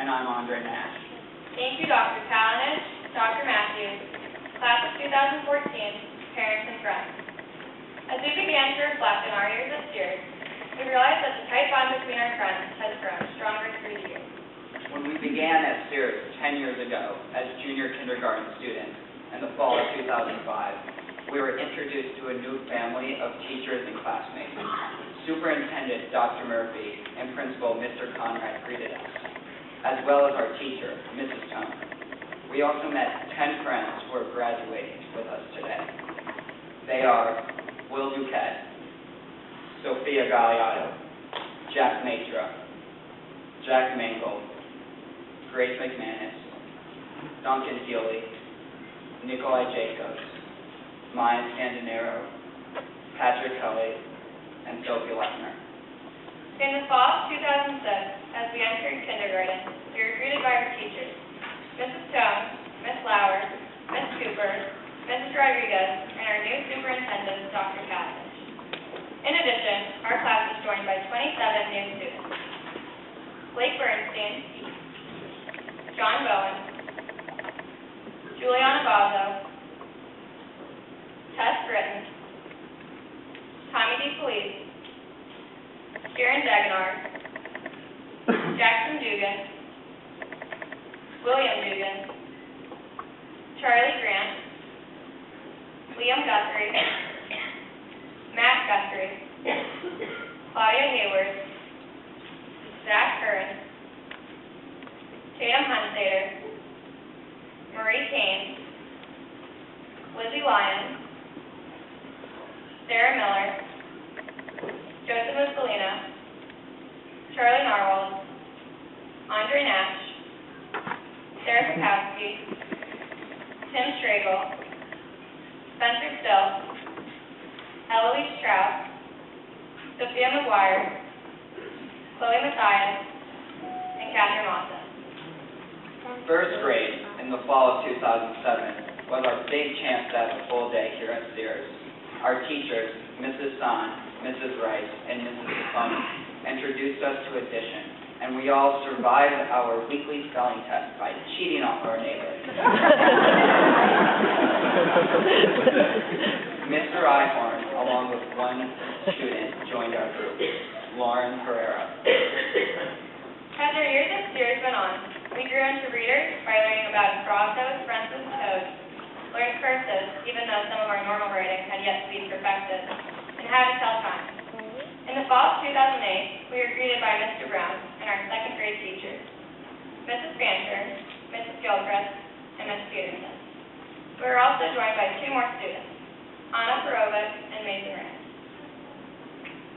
and I'm Andre Nash. Thank you, Dr. Kalinich, Dr. Matthews, class of 2014, parents and friends. As we began to reflect on our years at Sears, we realized that the tight bond between our friends has grown stronger through the years. When we began at Sears 10 years ago as junior kindergarten students in the fall of 2005, we were introduced to a new family of teachers and classmates. Superintendent Dr. Murphy and Principal Mr. Conrad greeted us, as well as our teacher, Mrs. Tone. We also met 10 friends who are graduating with us today. They are Will Duquette, Sophia Galliotto, Jack Matra, Jack Mangle, Grace McManus, Duncan Healy, Nikolai Jacobs, Maya Scandinaro, Patrick Kelly, and Sophie Lechner. In the fall of 2006, as we entered kindergarten, we were greeted by our teachers, Mrs. Tone, Miss Lauer, Miss Cooper, Mrs. Rodriguez, and our new superintendent, Dr. Kalinich. In addition, our class was joined by 27 new students. Blake Bernstein, John Bowen, Juliana Bazo, Tess Britton, Tommy D. Police, Kieran Dagenard, Jackson Dugan, William Dugan, Charlie Grant, Liam Guthrie, Matt Guthrie, Claudia Hayward, Zach Hearn, Tatum Hunsater, Marie Kane, Lizzie Lyon, Sarah Miller, Joseph Escalina, Charlie Narwhal, Andre Nash, Sarah Sikowski, Tim Stragle, Spencer Still, Eloise Strauss, Sophia McGuire, Chloe Mathias, and Catherine Mawson. First grade in the fall of 2007 was our big chance to have a full day here at Sears. Our teachers, Mrs. Son, Mrs. Rice, and Mrs. Lefone, introduced us to addition, and we all survived our weekly spelling test by cheating off our neighbors. Mr. Ihorn, along with one student, joined our group, Lauren Herrera. As our years at Sears went on, we grew into readers by learning about Brazos, Francis Toad, learned cursive, even though some of our normal writing had yet to be perfected, and how to tell time. In the fall of 2008, we were greeted by Mr. Brown and our second grade teachers, Mrs. Fancher, Mrs. Gilchrist, and Ms. Peterson. We were also joined by two more students, Anna Perovic and Mason Rand.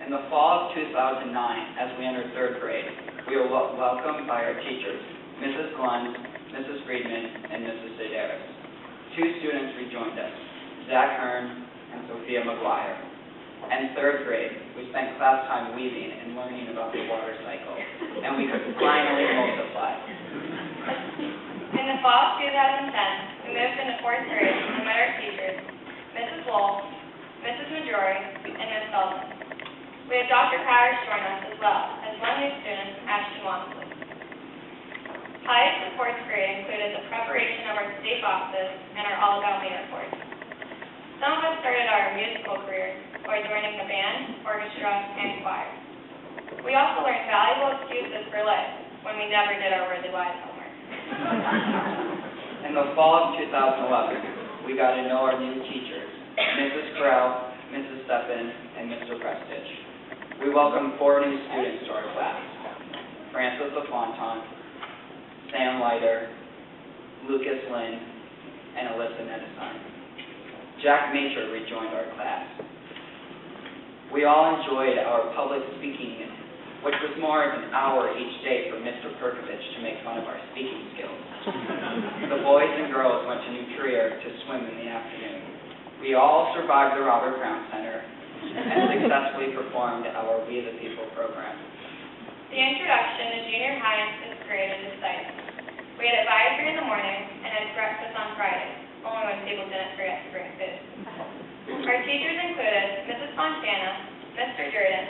In the fall of 2009, as we entered third grade, we were welcomed by our teachers, Mrs. Glund, Mrs. Friedman, and Mrs. Sedaris. Two students rejoined us, Zach Hearn and Sophia McGuire. In third grade, we spent class time weaving and learning about the water cycle, and we could finally multiply. In the fall of 2010, we moved into fourth grade and met our teachers, Mrs. Lowell, Mrs. Majori, and Ms. Sullivan. We had Dr. Powers join us as well as one new student, Ashton Walmsley. Highlights of fourth grade included the preparation of our state boxes and our All About Me report. Some of us started our musical careers by joining the band, orchestra, and choir. We also learned valuable excuses for life when we never did our Worthy Wives homework. In the fall of 2011, we got to know our new teachers, Mrs. Corral, Mrs. Steppen, and Mr. Prestige. We welcomed 4 new students to our class, Francis LaFontaine, Sam Leiter, Lucas Lynn, and Alyssa Nedesheim. Jack Matra rejoined our class. We all enjoyed our public speaking, which was more than an hour each day for Mr. Perkovich to make fun of our speaking skills. The boys and girls went to New Trier to swim in the afternoon. We all survived the Robert Brown Center and successfully performed our We the People program. The introduction to junior high and fifth grade is exciting. We had advisory in the morning and had breakfast on Friday, only when people didn't forget to bring food. Our teachers included Mrs. Fontana, Mr. Jordan,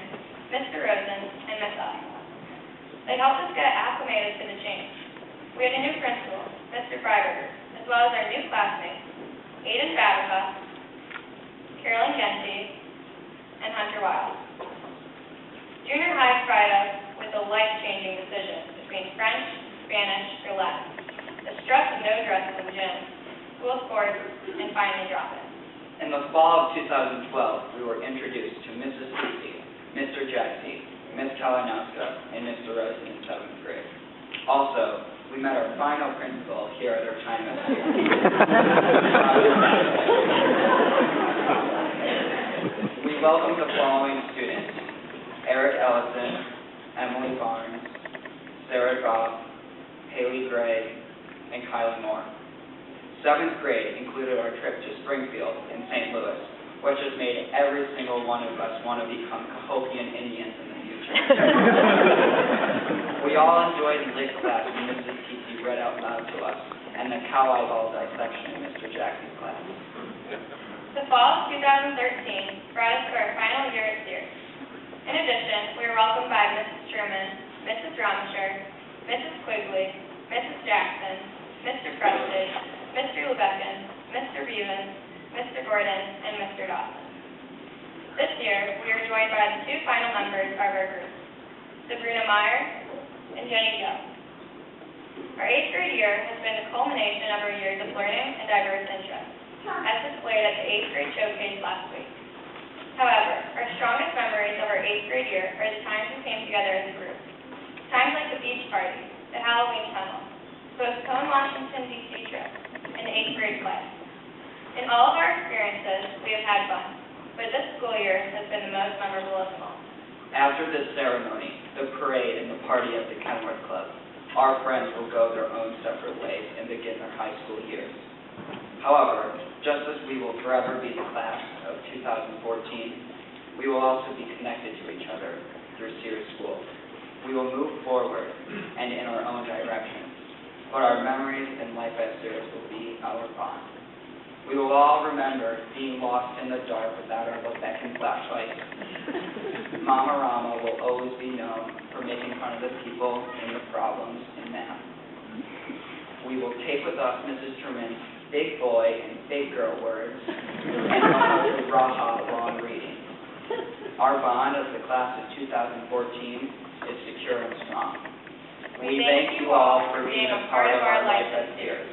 Mr. Rosen, and Miss Ellis. They helped us get acclimated to the change. We had a new principal, Mr. Freiberger, as well as our new classmates, Aiden Babica, Carolyn Genty, and Hunter Wild. Junior high provided us with a life-changing decision between French, Spanish, or Latin, the stress of no dresses in gym, school sports, and finally drop-in. In the fall of 2012, we were introduced to Mrs. Lucy, Mr. Jackson, Ms. Kalinowska, and Mr. Rosie in 7th grade. Also, we met our final principal here at our time as here. We welcome the following students: Eric Ellison, Emily Barnes, Sarah Goff, Haley Gray, and Kylie Moore. 7th grade included our trip to Springfield in St. Louis, which has made every single one of us want to become Cahokian Indians in the future. We all enjoyed lit class when Mrs. Titi read out loud to us, and the cow eyeball dissection in Mr. Jackson's class. The fall of 2013 brought us to our final year at Sears. In addition, we were welcomed by Mrs. Truman, Mrs. Romisher, Mrs. Quigley, Mrs. Jackson, Mr. Prestage, Mr. Lebekin, Mr. Bevan, Mr. Gordon, and Mr. Dawson. This year, we are joined by the two final members of our group, Sabrina Meyer and Jenny Joe. Our 8th grade year has been the culmination of our years of learning and diverse interests, as displayed at the 8th grade showcase last week. However, our strongest memories of our 8th grade year are the times we came together as a group. Times like the beach party, the Halloween tunnel, postponed Washington, D.C. trip, and the 8th grade play. In all of our experiences, we have had fun, but this school year has been the most memorable of them all. After this ceremony, the parade, and the party at the Kenworth Club, our friends will go their own separate ways and begin their high school years. However, just as we will forever be the class of 2014, we will also be connected to each other through Sears School. We will move forward and in our own directions, but our memories and life at Sears will be our bond. We will all remember being lost in the dark without our Lebekin flashlights. Mama Rama will always be known for making fun of the people and the problems in math. We will take with us Mrs. Truman's big boy and big girl words and Mama's raha long reading. Our bond as the class of 2014 is secure and strong. We thank you all for being a part of our life at Sears.